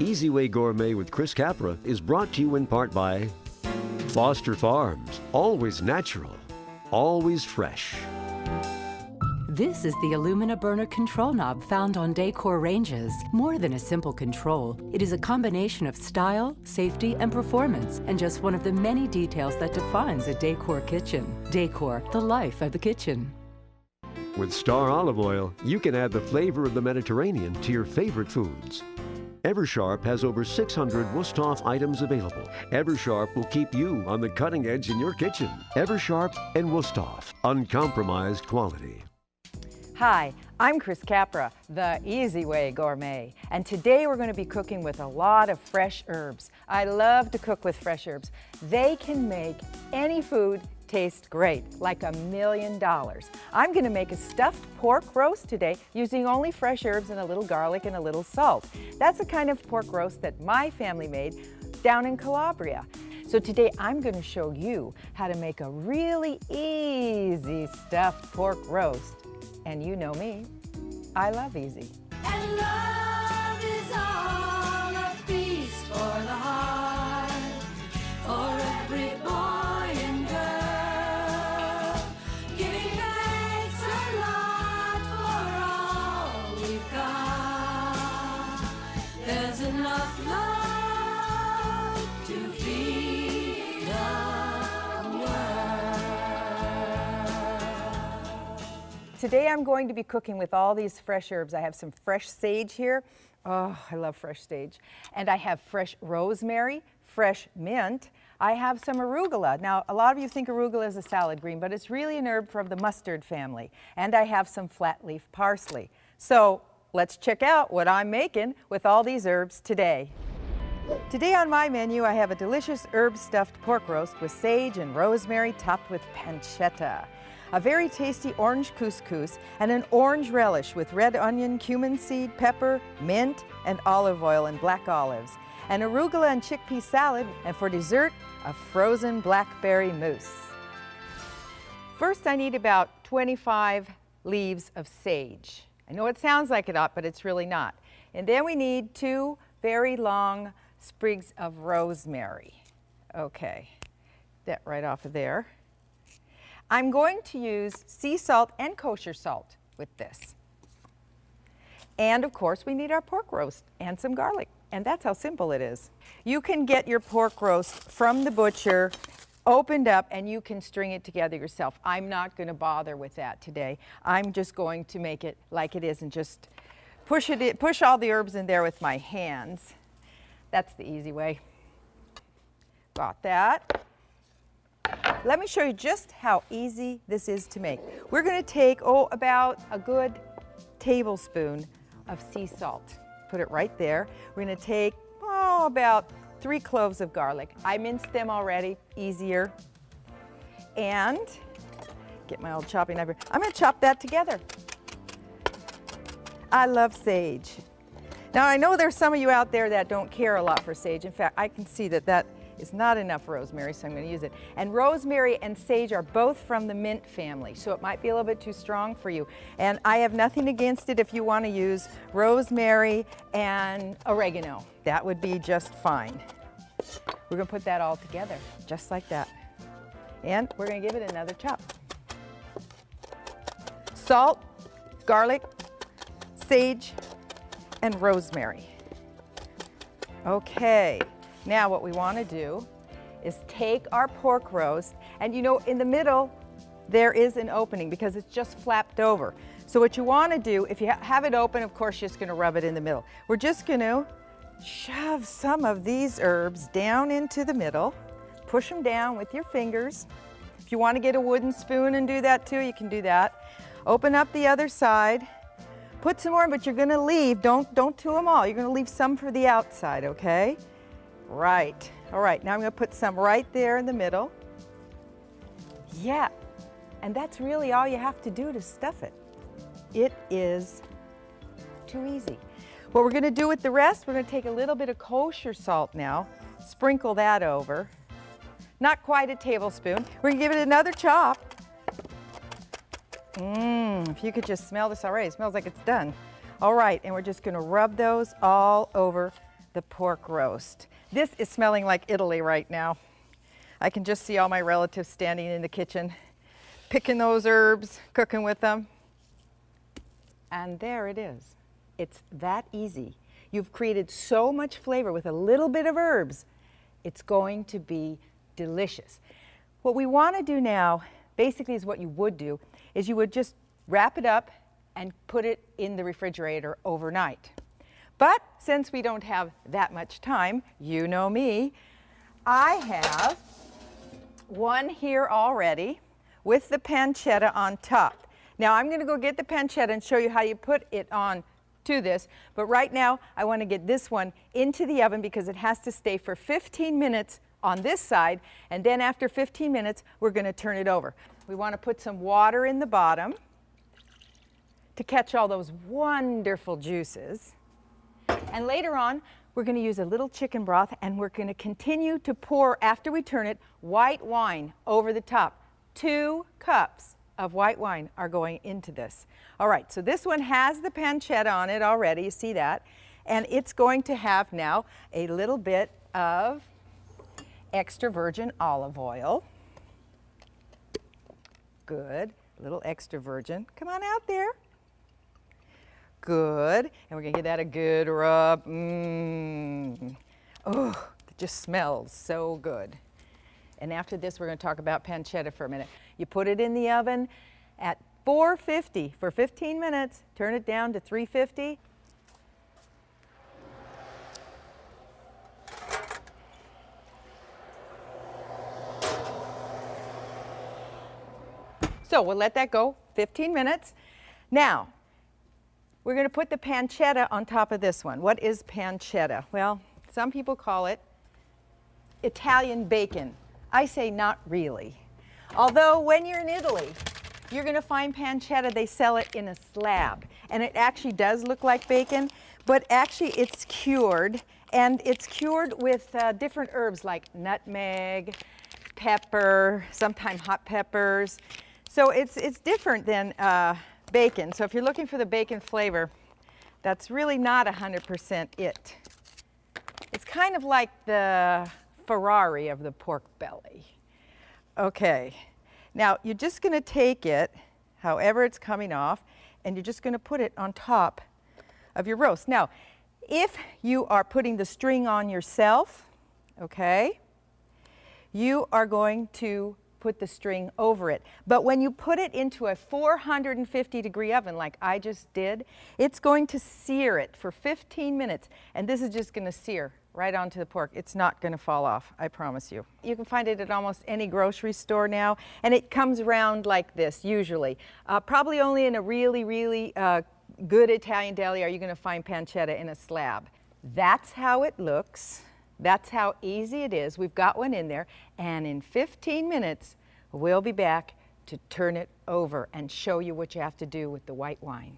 Easyway Gourmet with Kris Capra is brought to you in part by Foster Farms. Always natural, always fresh. This is the Illumina burner control knob found on Decor ranges. More than a simple control, it is a combination of style, safety, and performance, and just one of the many details that defines a Decor kitchen. Decor, the life of the kitchen. With Star Olive Oil, you can add the flavor of the Mediterranean to your favorite foods. Eversharp has over 600 Wusthof items available. Eversharp will keep you on the cutting edge in your kitchen. Eversharp and Wusthof, uncompromised quality. Hi, I'm Kris Capra, the Easyway Gourmet, and today we're going to be cooking with a lot of fresh herbs. I love to cook with fresh herbs. They can make any food taste great, like $1 million. I'm going to make a stuffed pork roast today using only fresh herbs and a little garlic and a little salt. That's the kind of pork roast that my family made down in Calabria. So today I'm going to show you how to make a really easy stuffed pork roast. And you know me, I love easy. And love is all a feast for the heart, for every boy and girl. Giving thanks a lot for all we've got. There's enough love to feed the world. Today I'm going to be cooking with all these fresh herbs. I have some fresh sage here. Oh, I love fresh sage. And I have fresh rosemary, fresh mint. I have some arugula. Now, a lot of you think arugula is a salad green, but it's really an herb from the mustard family. And I have some flat leaf parsley. So let's check out what I'm making with all these herbs today. Today on my menu, I have a delicious herb stuffed pork roast with sage and rosemary topped with pancetta, a very tasty orange couscous, and an orange relish with red onion, cumin seed, pepper, mint, and olive oil and black olives, an arugula and chickpea salad, and for dessert, a frozen blackberry mousse. First, I need about 25 leaves of sage. I know it sounds like a lot, but it's really not. And then we need 2 very long sprigs of rosemary. Okay, that right off of there. I'm going to use sea salt and kosher salt with this. And of course, we need our pork roast and some garlic. And that's how simple it is. You can get your pork roast from the butcher, opened up, and you can string it together yourself. I'm not going to bother with that today. I'm just going to make it like it is and just push all the herbs in there with my hands. That's the easy way. Got that. Let me show you just how easy this is to make. We're going to take, about a good tablespoon of sea salt. Put it right there. We're going to take, about 3 cloves of garlic. I minced them already, easier. And get my old chopping knife here. I'm going to chop that together. I love sage. Now, I know there's some of you out there that don't care a lot for sage. In fact, I can see that is not enough rosemary, so I'm going to use it. And rosemary and sage are both from the mint family, so it might be a little bit too strong for you. And I have nothing against it if you want to use rosemary and oregano. That would be just fine. We're going to put that all together, just like that. And we're going to give it another chop. Salt, garlic, sage, and rosemary. Okay. Now what we want to do is take our pork roast, and you know, in the middle there is an opening because it's just flapped over. So what you want to do, if you have it open, of course you're just going to rub it in the middle. We're just going to shove some of these herbs down into the middle, push them down with your fingers. If you want to get a wooden spoon and do that too, you can do that. Open up the other side, put some more, but you're going to leave, don't do them all. You're going to leave some for the outside, okay? Right. All right, now I'm going to put some right there in the middle. Yeah, and that's really all you have to do to stuff it. It is too easy. What we're going to do with the rest, we're going to take a little bit of kosher salt now, sprinkle that over. Not quite a tablespoon. We're going to give it another chop. If you could just smell this already, it smells like it's done. All right, and we're just going to rub those all over the pork roast. This is smelling like Italy right now. I can just see all my relatives standing in the kitchen, picking those herbs, cooking with them. And there it is. It's that easy. You've created so much flavor with a little bit of herbs. It's going to be delicious. What we want to do now, basically is what you would do, is you would just wrap it up and put it in the refrigerator overnight. But since we don't have that much time, you know me, I have one here already with the pancetta on top. Now I'm going to go get the pancetta and show you how you put it on to this, but right now I want to get this one into the oven because it has to stay for 15 minutes on this side, and then after 15 minutes we're going to turn it over. We want to put some water in the bottom to catch all those wonderful juices, and later on we're going to use a little chicken broth, and we're going to continue to pour, after we turn it, white wine over the top. 2 cups of white wine are going into this. All right, so this one has the pancetta on it already, you see that, and it's going to have now a little bit of extra virgin olive oil. Good, a little extra virgin. Come on out there. Good, and we're gonna give that a good rub. Oh, it just smells so good. And after this, we're gonna talk about pancetta for a minute. You put it in the oven at 450 for 15 minutes, turn it down to 350. So we'll let that go 15 minutes. Now, we're going to put the pancetta on top of this one. What is pancetta? Well, some people call it Italian bacon. I say not really. Although when you're in Italy, you're going to find pancetta, they sell it in a slab. And it actually does look like bacon, but actually it's cured. And it's cured with different herbs like nutmeg, pepper, sometimes hot peppers. So it's different than bacon. So if you're looking for the bacon flavor, that's really not 100% it. It's kind of like the Ferrari of the pork belly. Okay, now you're just going to take it, however it's coming off, and you're just going to put it on top of your roast. Now, if you are putting the string on yourself, okay, you are going to put the string over it. But when you put it into a 450-degree oven like I just did, it's going to sear it for 15 minutes. And this is just going to sear right onto the pork. It's not going to fall off, I promise you. You can find it at almost any grocery store now, and it comes around like this usually. Probably only in a really, really good Italian deli are you going to find pancetta in a slab. That's how it looks. That's how easy it is. We've got one in there, and in 15 minutes, we'll be back to turn it over and show you what you have to do with the white wine.